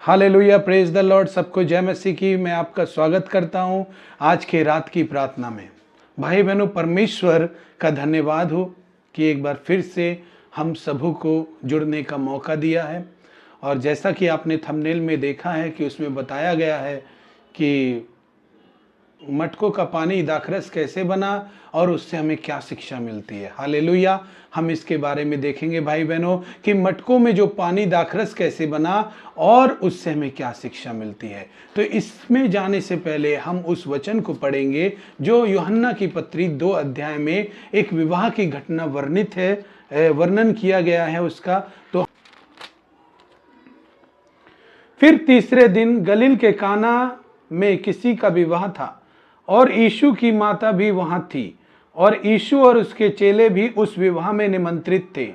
Hallelujah, praise the Lord. सबको जय मसीह की। मैं आपका स्वागत करता हूं आज के रात की प्रार्थना में। भाई बहनों, परमेश्वर का धन्यवाद हो कि एक बार फिर से हम सबों को जुड़ने का मौका दिया है। और जैसा कि आपने थंबनेल में देखा है कि उसमें बताया गया है कि मटकों का पानी दाखरस कैसे बना और उससे हमें क्या शिक्षा मिलती है। हालेलुया, हम इसके बारे में देखेंगे भाई बहनों कि मटकों में जो पानी दाखरस कैसे बना और उससे हमें क्या शिक्षा मिलती है। तो इसमें जाने से पहले हम उस वचन को पढ़ेंगे जो यूहन्ना की पत्री 2 अध्याय में एक विवाह की घटना वर्णित है, वर्णन किया गया है उसका। तो फिर तीसरे दिन गलील के काना में किसी का विवाह था और यीशु की माता भी वहां थी और यीशु और उसके चेले भी उस विवाह में निमंत्रित थे।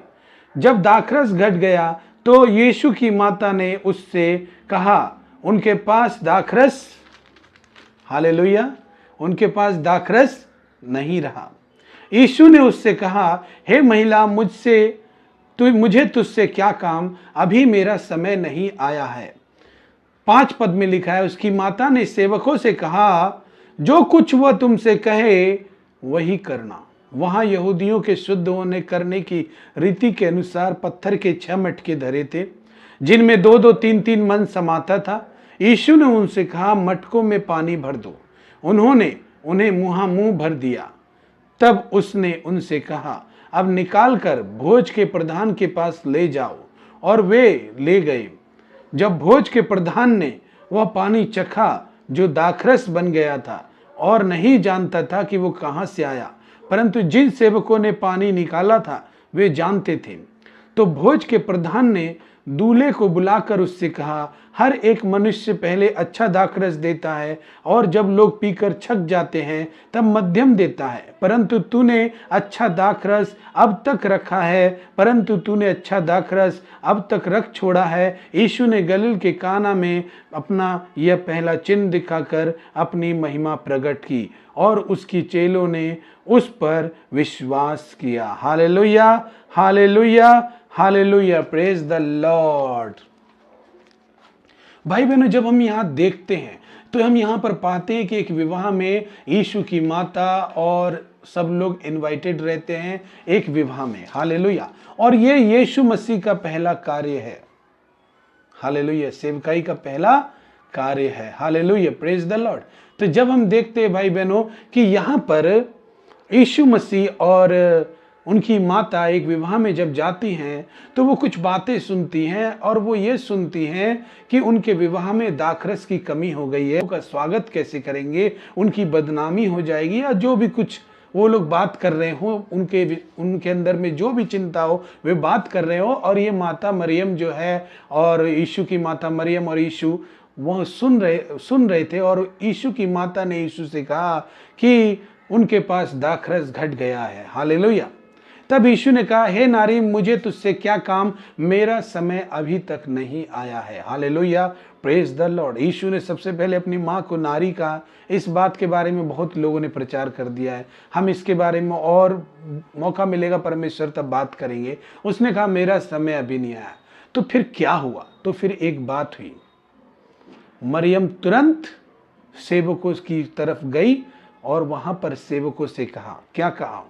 जब दाखरस घट गया तो यीशु की माता ने उससे कहा, उनके पास दाखरस, हालेलुया, उनके पास दाखरस नहीं रहा। यीशु ने उससे कहा, हे महिला, मुझे तुझसे क्या काम, अभी मेरा समय नहीं आया है। 5 पद में लिखा है, उसकी माता ने सेवकों से कहा, जो कुछ वह तुमसे कहे वही करना। वहां यहूदियों के शुद्ध होने करने की रीति के अनुसार पत्थर के 6 मटके धरे थे जिनमें 2-2, 3-3 मन समाता था। यीशु ने उनसे कहा, मटकों में पानी भर दो। उन्होंने उन्हें मुंह भर दिया। तब उसने उनसे कहा, अब निकाल कर भोज के प्रधान के पास ले जाओ। और वे ले गए। जब भोज के प्रधान ने वह पानी चखा जो दाखरस बन गया था और नहीं जानता था कि वो कहां से आया, परंतु जिन सेवकों ने पानी निकाला था वे जानते थे, तो भोज के प्रधान ने दूल्हे को बुलाकर उससे कहा, हर एक मनुष्य पहले अच्छा दाखरस देता है और जब लोग पीकर छक जाते हैं तब मध्यम देता है, परंतु तूने अच्छा दाखरस अब तक रख छोड़ा है। यीशु ने गलील के काना में अपना यह पहला चिन्ह दिखाकर अपनी महिमा प्रकट की और उसकी चेलों ने उस पर विश्वास किया। Hallelujah, hallelujah, hallelujah, praise the Lord. भाई बहनों, जब हम यहाँ देखते हैं तो हम यहाँ पर पाते हैं कि एक विवाह में यीशु की माता और सब लोग इनवाइटेड रहते हैं एक विवाह में। हालेलुया। और ये यीशु मसीह का पहला कार्य है। हालेलुया, सेवकाई का पहला कार्य है। Hallelujah, praise the Lord. तो जब हम देखते हैं भाई बहनों कि यहाँ पर यीशु मसीह और उनकी माता एक विवाह में जब जाती हैं तो वो कुछ बातें सुनती हैं और वो ये सुनती हैं कि उनके विवाह में दाखरस की कमी हो गई है, उनका स्वागत कैसे करेंगे, उनकी बदनामी हो जाएगी, या जो भी कुछ वो लोग बात कर रहे हो, उनके अंदर में जो भी चिंता हो वे बात कर रहे हो। और ये माता मरियम जो है और यीशु की माता मरियम और यीशु वह सुन रहे थे। और यीशु की माता ने यीशु से कहा कि उनके पास दाखरस घट गया है। हालेलुया। तब यीशु ने कहा, हे नारी, मुझे तुझसे क्या काम, मेरा समय अभी तक नहीं आया है। Hallelujah, praise the Lord. Yeshu ने सबसे पहले अपनी माँ को नारी कहा। इस बात के बारे में बहुत लोगों ने प्रचार कर दिया है। हम इसके बारे में और मौका मिलेगा परमेश्वर तब बात करेंगे। उसने कहा, मेरा समय अभी नहीं आया। तो फिर क्या हुआ? तो फिर एक बात हुई। मरियम तुरंत सेवकों की तरफ गई और वहां पर सेवकों से कहा, क्या कहा?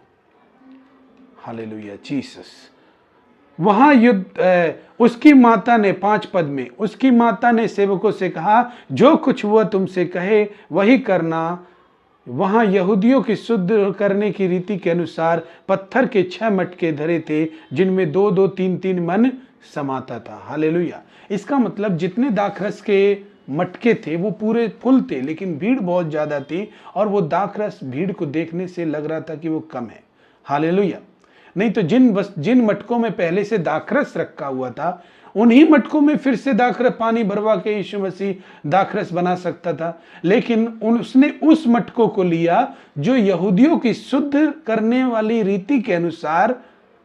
Hallelujah, Jesus. उसकी माता ने 5 पद में उसकी माता ने सेवकों से कहा, जो कुछ वह तुमसे कहे वही करना। वहां यहूदियों की शुद्ध करने की रीति के अनुसार पत्थर के 6 मटके धरे थे जिनमें 2-2, 3-3 मन समाता था। हालेलुया। इसका मतलब जितने दाखरस के मटके थे वो पूरे फुल थे, लेकिन भीड़ बहुत ज्यादा थी और वो दाखरस भीड़ को देखने से लग रहा था कि वो कम है। हालेलुया। नहीं तो जिन मटकों में पहले से दाखरस रखा हुआ था उन्हीं मटकों में फिर से दाखरस पानी भरवा के यीशु मसीह दाखरस बना सकता था, लेकिन उसने उस मटकों को लिया जो यहूदियों की शुद्ध करने वाली रीति के अनुसार।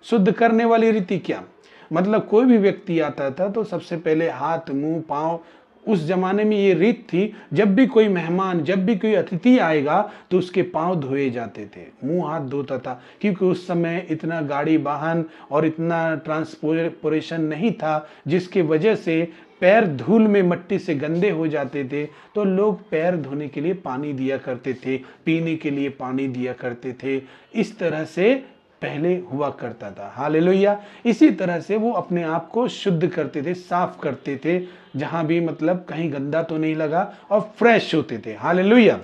शुद्ध करने वाली रीति क्या मतलब? कोई भी व्यक्ति आता था तो सबसे पहले हाथ, मुंह, पांव, उस जमाने में ये रीत थी, जब भी कोई मेहमान, जब भी कोई अतिथि आएगा तो उसके पांव धोए जाते थे, मुंह हाथ धोता था, क्योंकि उस समय इतना गाड़ी वाहन और इतना ट्रांसपोर्टेशन नहीं था, जिसके वजह से पैर धूल में मट्टी से गंदे हो जाते थे तो लोग पैर धोने के लिए पानी दिया करते थे, पीने के लिए पानी दिया करते थे। इस तरह से पहले हुआ करता था। हालेलुया। इसी तरह से वो अपने आप को शुद्ध करते थे, साफ करते थे, जहां भी मतलब कहीं गंदा तो नहीं लगा, और फ्रेश होते थे। हालेलुया।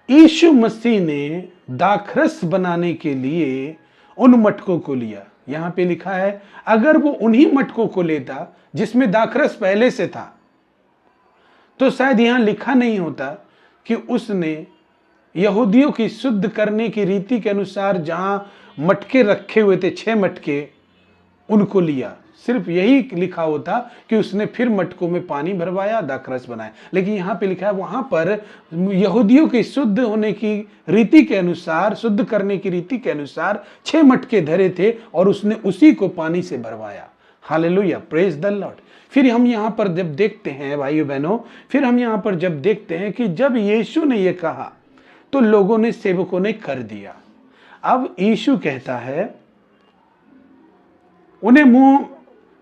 यीशु मसीह ने दाखरस बनाने के लिए उन मटकों को लिया। यहां पे लिखा है अगर वो उन्हीं मटकों को लेता जिसमें दाखरस पहले से था तो शायद यहां लिखा नहीं होता कि उसने यहूदियों की शुद्ध करने की रीति के अनुसार जहां मटके रखे हुए थे, 6 मटके, उनको लिया। सिर्फ यही लिखा होता कि उसने फिर मटकों में पानी भरवाया, दाखरस बनाया। लेकिन यहां पे लिखा है वहां पर यहूदियों की शुद्ध होने की रीति के अनुसार, शुद्ध करने की रीति के अनुसार 6 मटके धरे थे और उसने उसी को पानी से भरवाया। Hallelujah, praise the Lord. फिर हम यहां पर जब देखते हैं भाइयों बहनों, फिर हम यहां पर जब देखते हैं कि जब यीशु ने यह कहा तो लोगों ने, सेवकों ने कर दिया। अब यीशु कहता है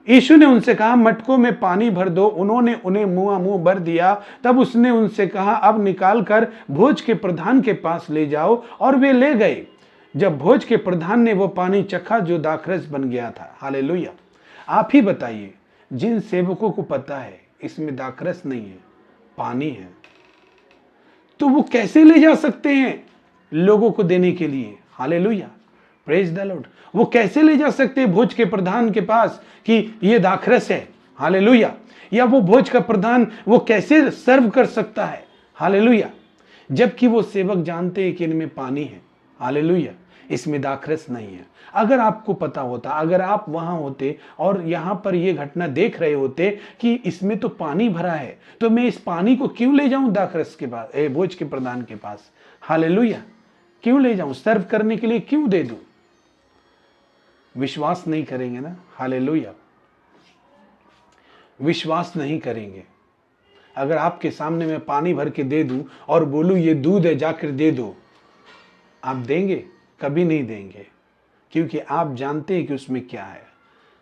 यीशु ने उनसे कहा मटकों में पानी भर दो। उन्होंने उन्हें मुंह भर दिया। तब उसने उनसे कहा अब निकाल कर भोज के प्रधान के पास ले जाओ, और वे ले गए। जब भोज के प्रधान ने वो पानी चखा जो दाखरस बन गया था। हालेलुया। आप ही बताइए, जिन सेवकों को पता है इसमें दाखरस नहीं है, पानी है, तो वो कैसे ले जा सकते हैं लोगों को देने के लिए? Hallelujah, praise the Lord. वो कैसे ले जा सकते हैं भोज के प्रधान के पास कि ये दाखरस है? हालेलुया। या वो भोज का प्रधान वो कैसे सर्व कर सकता है? हालेलुया। जबकि वो सेवक जानते हैं कि इनमें पानी है। हालेलुया, इसमें दाखरस नहीं है। अगर आपको पता होता, अगर आप वहां होते और यहां पर ये घटना देख रहे होते कि इसमें तो पानी भरा है, तो मैं इस पानी को क्यों ले जाऊं दाखरस के पास, भोज के प्रधान के पास? हालेलुया, क्यों ले जाऊं? सर्व करने के लिए क्यों दे दूं? विश्वास नहीं करेंगे ना। हालेलुया, विश्वास नहीं करेंगे। अगर आपके सामने मैं पानी भर के दे दूं और बोलूं ये दूध है, जाकर दे दो, आप देंगे? कभी नहीं देंगे, क्योंकि आप जानते हैं कि उसमें क्या है।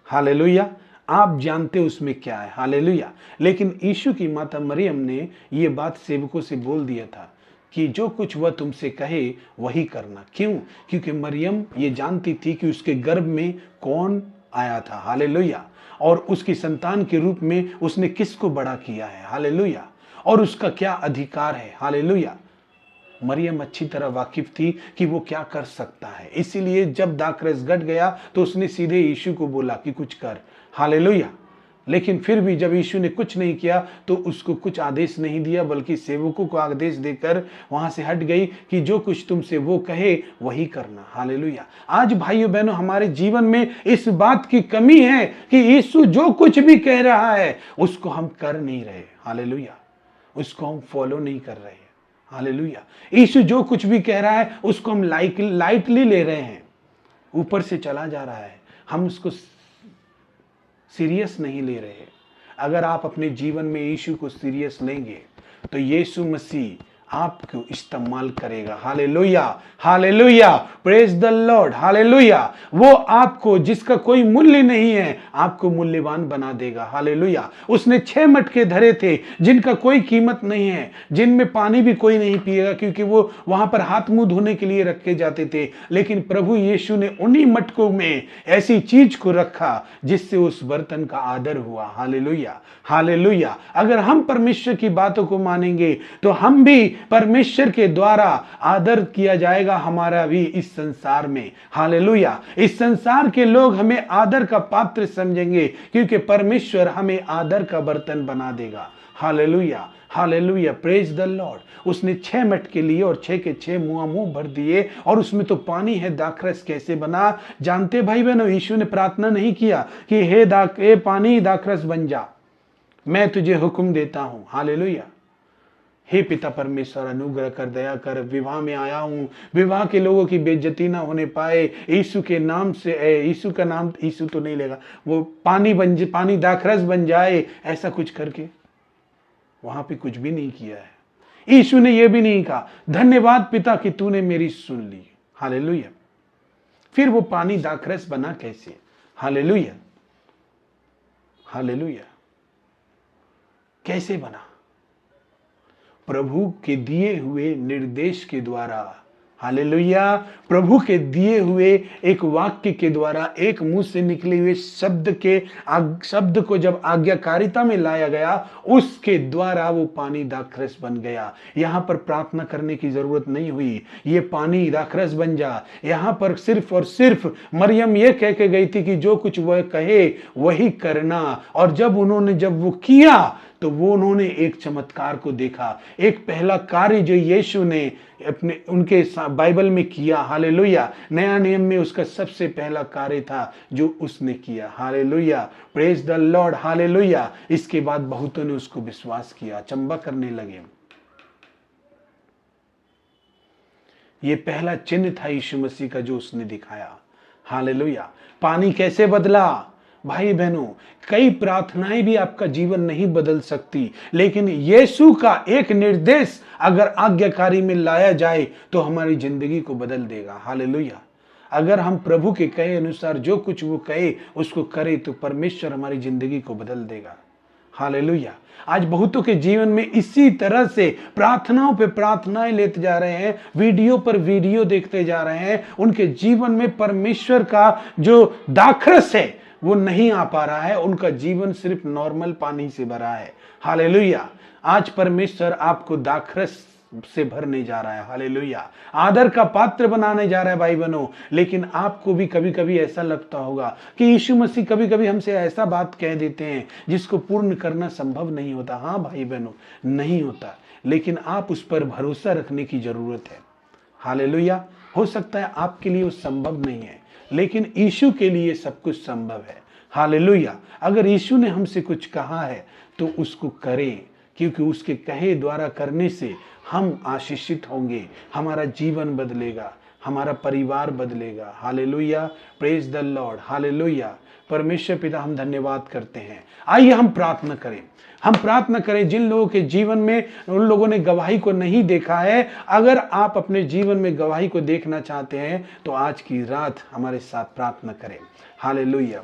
हालेलुया, आप जानते उसमें क्या है। हालेलुया। लेकिन यीशु की माता मरियम ने ये बात सेवकों से बोल दिया था कि जो कुछ वह तुमसे कहे वही करना। क्यों? क्योंकि मरियम ये जानती थी कि उसके गर्भ में कौन आया था। हालेलुया। और उसकी संतान के रूप में उसने किसको बड़ा किया है। हालेलुया। और उसका क्या अधिकार है। हालेलुया। मरियम अच्छी तरह वाकिफ थी कि वो क्या कर सकता है। इसीलिए जब दाखरस घट गया तो उसने सीधे यीशु को बोला कि कुछ कर। हालेलुया। लेकिन फिर भी जब यीशु ने कुछ नहीं किया तो उसको कुछ आदेश नहीं दिया, बल्कि सेवकों को आदेश देकर वहां से हट गई कि जो कुछ तुमसे वो कहे वही करना। हालेलुया। आज भाइयों बहनों, हमारे जीवन में इस बात की कमी है कि यीशु जो कुछ भी कह रहा है उसको हम कर नहीं रहे। हालेलुया, उसको हम फॉलो नहीं कर रहे। हालेलुया। यीशु जो कुछ भी कह रहा है उसको हम लाइटली ले रहे हैं, ऊपर से चला जा रहा है, हम उसको सीरियस नहीं ले रहे। अगर आप अपने जीवन में यीशु को सीरियस लेंगे तो यीशु मसीह आपको इस्तेमाल करेगा। Hallelujah, hallelujah, praise the Lord. Hallelujah. वो आपको, जिसका कोई मूल्य नहीं है, आपको मूल्यवान बना देगा। हालेलुया। उसने 6 मटके धरे थे जिनका कोई कीमत नहीं है, जिनमें पानी भी कोई नहीं पिएगा, क्योंकि वो वहां पर हाथ मुंह धोने के लिए रखे जाते थे। लेकिन प्रभु यीशु ने उन्हीं मटकों में ऐसी चीज को रखा जिससे उस बर्तन का आदर हुआ। Hallelujah, hallelujah. अगर हम परमेश्वर की बातों को मानेंगे तो हम भी परमेश्वर के द्वारा आदर किया जाएगा, हमारा भी इस संसार में। हालेलुया। इस संसार के लोग हमें आदर का पात्र समझेंगे, क्योंकि परमेश्वर हमें आदर का बर्तन बना देगा। Hallelujah, hallelujah, praise the Lord. उसने 6 मटके लिए और 6 के 6 मुंह भर दिए, और उसमें तो पानी है। दाखरस कैसे बना? जानते भाई बहनों, यीशु ने प्रार्थना नहीं किया कि हे पानी दाखरस बन जा, मैं तुझे हुक्म देता हूं। हालेलुया। हे पिता परमेश्वर, अनुग्रह कर, दया कर, विवाह में आया हूं, विवाह के लोगों की बेइज्जती ना होने पाए, यीशु के नाम से, यीशु का नाम, यीशु तो नहीं लेगा, वो पानी दाखरस बन जाए, ऐसा कुछ करके वहां पे कुछ भी नहीं किया है। यीशु ने यह भी नहीं कहा धन्यवाद पिता कि तूने मेरी सुन ली। हालेलुया। फिर वो पानी दाखरस बना कैसे? Hallelujah, hallelujah. कैसे बना? प्रभु के दिए हुए निर्देश के द्वारा। हालेलुया। प्रभु के दिए हुए एक वाक्य के द्वारा, एक मुंह से निकले हुए शब्द को जब आज्ञाकारिता में लाया गया, उसके द्वारा वो पानी दाखरस बन गया। यहां पर प्रार्थना करने की जरूरत नहीं हुई, ये पानी दाखरस बन जा। यहां पर सिर्फ और सिर्फ मरियम ये कह के गई थी कि जो कुछ वह कहे वही करना, और जब वो किया तो उन्होंने एक चमत्कार को देखा। एक पहला कार्य जो यीशु ने उनके बाइबल में किया, हालेलुया, नया नियम में उसका सबसे पहला कार्य था जो उसने किया। Hallelujah, praise the Lord, hallelujah. इसके बाद बहुतों ने उसको विश्वास किया, चंबा करने लगे। ये पहला चिन्ह था यीशु मसीह का जो उसने दिखाया। हालेलुया। पानी कैसे बदला? भाई बहनों, कई प्रार्थनाएं भी आपका जीवन नहीं बदल सकती, लेकिन यीशु का एक निर्देश अगर आज्ञाकारी में लाया जाए तो हमारी जिंदगी को बदल देगा। हालेलुया। अगर हम प्रभु के कहे अनुसार जो कुछ वो कहे उसको करें तो परमेश्वर हमारी जिंदगी को बदल देगा। हालेलुया। आज बहुतों के जीवन में इसी तरह से प्रार्थनाओं पे प्रार्थनाएं लेते जा रहे हैं, वीडियो पर वीडियो देखते जा रहे हैं, उनके जीवन में परमेश्वर का जो दाखरस है वो नहीं आ पा रहा है, उनका जीवन सिर्फ नॉर्मल पानी से भरा है। हालेलुया। आज परमेश्वर आपको दाखरस से भरने जा रहा है। हालेलुया। आदर का पात्र बनाने जा रहा है भाई बहनों। लेकिन आपको भी कभी कभी ऐसा लगता होगा कि यीशु मसीह कभी कभी हमसे ऐसा बात कह देते हैं जिसको पूर्ण करना संभव नहीं होता। हाँ भाई बहनों, नहीं होता, लेकिन आप उस पर भरोसा रखने की जरूरत है। हालेलुया। हो सकता है आपके लिए वो संभव नहीं है, लेकिन यीशु के लिए सब कुछ संभव है। हालेलुया। अगर यीशु ने हमसे कुछ कहा है तो उसको करें, क्योंकि उसके कहे द्वारा करने से हम आशीषित होंगे, हमारा जीवन बदलेगा, हमारा परिवार बदलेगा। Hallelujah, praise the Lord. Hallelujah. परमेश्वर पिता, हम धन्यवाद करते हैं। आइए हम प्रार्थना करें। हम प्रार्थना करें जिन लोगों के जीवन में उन लोगों ने गवाही को नहीं देखा है। अगर आप अपने जीवन में गवाही को देखना चाहते हैं तो आज की रात हमारे साथ प्रार्थना करें। हालेलुया।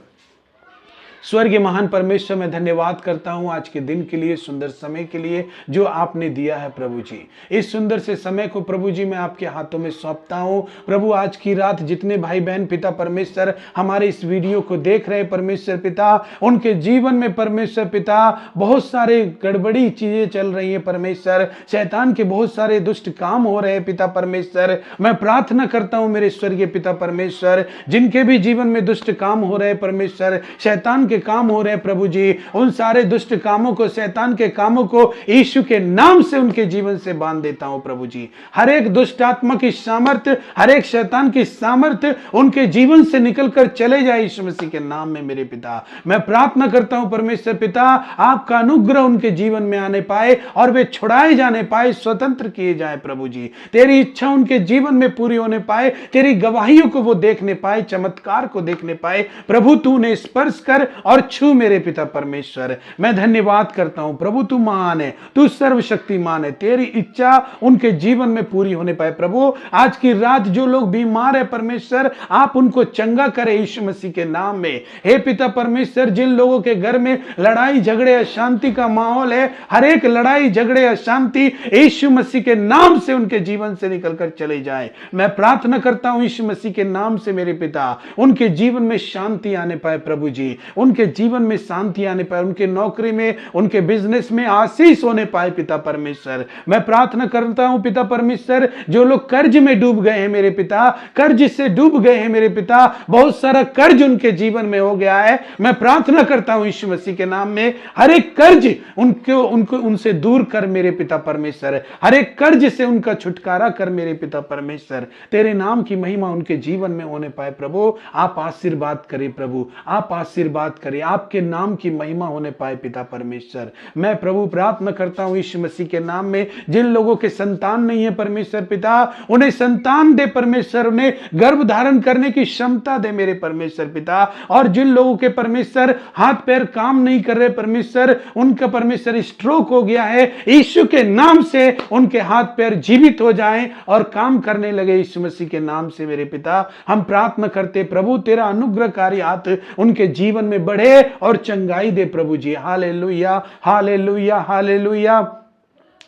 स्वर्गीय महान परमेश्वर, मैं धन्यवाद करता हूं आज के दिन के लिए, सुंदर समय के लिए जो आपने दिया है प्रभु जी। इस सुंदर से समय को प्रभु जी मैं आपके हाथों में सौंपता हूं। प्रभु, आज की रात जितने भाई बहन पिता परमेश्वर हमारे इस वीडियो को देख रहे परमेश्वर पिता, उनके जीवन में परमेश्वर पिता बहुत सारे गड़बड़ी चीजें चल रही है परमेश्वर, शैतान के बहुत सारे दुष्ट काम हो रहे हैं पिता परमेश्वर। मैं प्रार्थना करता हूं मेरे स्वर्गीय पिता परमेश्वर, जिनके भी जीवन में दुष्ट काम हो रहे परमेश्वर, शैतान के काम हो रहे प्रभु जी, उन सारे दुष्ट कामों को, शैतान के कामों को यीशु के नाम से उनके जीवन से बांध देता हूं प्रभु जी। हर एक दुष्ट आत्मा की सामर्थ्य, हर एक शैतान की सामर्थ्य उनके जीवन से निकलकर चले जाए यीशु मसीह के नाम में मेरे पिता। मैं प्रार्थना करता हूं परमेश्वर पिता, आपका अनुग्रह उनके जीवन में आने पाए और वे छुड़ाए जाने पाए, स्वतंत्र किए जाए प्रभु जी। तेरी इच्छा उनके जीवन में पूरी होने पाए, तेरी गवाहियों को वो देखने पाए, चमत्कार को देखने पाए प्रभु। तू उन्हें स्पर्श कर और छू मेरे पिता परमेश्वर। मैं धन्यवाद करता हूं प्रभु, तू महान है, तू सर्वशक्तिमान है, तेरी इच्छा उनके जीवन में पूरी होने पाए प्रभु। आज की रात जो लोग बीमार है परमेश्वर, आप उनको चंगा करे यीशु मसीह के नाम में। हे पिता परमेश्वर, जिन लोगों के घर में लड़ाई झगड़े अशांति का माहौल है, हर एक लड़ाई झगड़े अशांति यीशु मसीह के नाम से उनके जीवन से निकलकर चले जाए। मैं प्रार्थना करता हूं यीशु मसीह के नाम से मेरे पिता, उनके जीवन में शांति आने पाए प्रभु जी, उनके जीवन में शांति आने पाए, उनके नौकरी में, उनके बिजनेस में आशीष होने पाए पिता परमेश्वर। मैं प्रार्थना करता हूं पिता परमेश्वर, जो लोग कर्ज में डूब गए हैं मेरे पिता, कर्ज से डूब गए हैं मेरे पिता, बहुत सारा कर्ज उनके जीवन में हो गया है, मैं प्रार्थना करता हूं यीशु मसीह के नाम में, हर एक कर्ज उनको उनसे दूर कर मेरे पिता परमेश्वर, हर एक कर्ज से उनका छुटकारा कर मेरे पिता परमेश्वर। तेरे नाम की महिमा उनके जीवन में होने पाए प्रभु। आप आशीर्वाद करें प्रभु, आप आशीर्वाद करें, आपके नाम की महिमा होने पाए पिता परमेश्वर। मैं प्रभु प्रार्थना करता हूं यीशु मसीह के नाम में, जिन लोगों के संतान नहीं है परमेश्वर पिता, उन्हें संतान दे परमेश्वर, उन्हें गर्भ धारण करने की क्षमता दे मेरे परमेश्वर पिता। और जिन लोगों के परमेश्वर हाथ पैर काम नहीं कर रहे परमेश्वर, उनका परमेश्वर स्ट्रोक हो गया है, यीशु के नाम से उनके हाथ पैर जीवित हो जाएं और काम करने लगे यीशु मसीह के नाम से मेरे पिता। हम प्रार्थना करते प्रभु, तेरा अनुग्रहकारी हाथ उनके जीवन में बढ़े और चंगाई दे प्रभु जी। Hallelujah, hallelujah, hallelujah.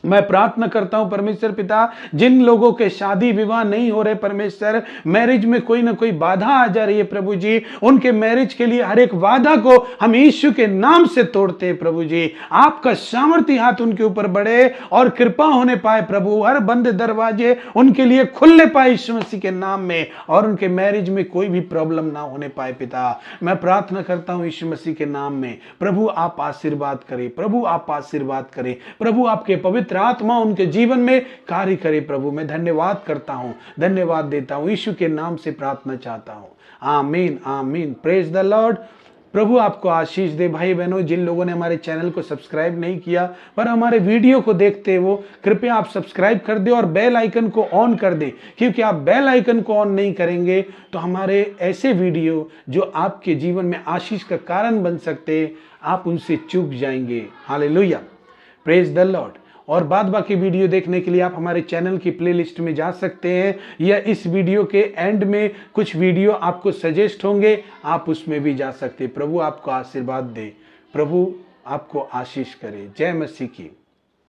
मैं प्रार्थना करता हूं परमेश्वर पिता, जिन लोगों के शादी विवाह नहीं हो रहे परमेश्वर, मैरिज में कोई ना कोई बाधा आ जा रही है प्रभु जी, उनके मैरिज के लिए हर एक बाधा को हम यीशु के नाम से तोड़ते हैं प्रभु जी। आपका सामर्थ्य हाथ उनके ऊपर बढ़े और कृपा होने पाए प्रभु, हर बंद दरवाजे उनके लिए खुलने पाए यीशु मसीह के नाम में, और उनके मैरिज में कोई भी प्रॉब्लम ना होने पाए पिता। मैं प्रार्थना करता हूं यीशु मसीह के नाम में, प्रभु आप आशीर्वाद करें, प्रभु आप आशीर्वाद करें, प्रभु आपके पवित्र आत्मा उनके जीवन में कार्य करे प्रभु। मैं धन्यवाद करता हूं, धन्यवाद देता हूं, यीशु के नाम से प्रार्थना चाहता हूं। आमीन, आमीन। Praise the Lord. प्रभु आपको आशीष दे। भाई बहनों, जिन लोगों ने हमारे चैनल को सब्सक्राइब नहीं किया पर हमारे वीडियो को देखते हो, कृपया आप सब्सक्राइब कर दें और बेल आइकन को ऑन कर दें, क्योंकि आप बेल आइकन को ऑन नहीं करेंगे तो हमारे ऐसे वीडियो जो आपके जीवन में आशीष का कारण बन सकते, आप उनसे चूक जाएंगे। Hallelujah, praise the Lord. और बाद बाकी वीडियो देखने के लिए आप हमारे चैनल की प्लेलिस्ट में जा सकते हैं, या इस वीडियो के एंड में कुछ वीडियो आपको सजेस्ट होंगे, आप उसमें भी जा सकते हैं। प्रभु आपको आशीर्वाद दे, प्रभु आपको आशीष करे। जय मसीह की।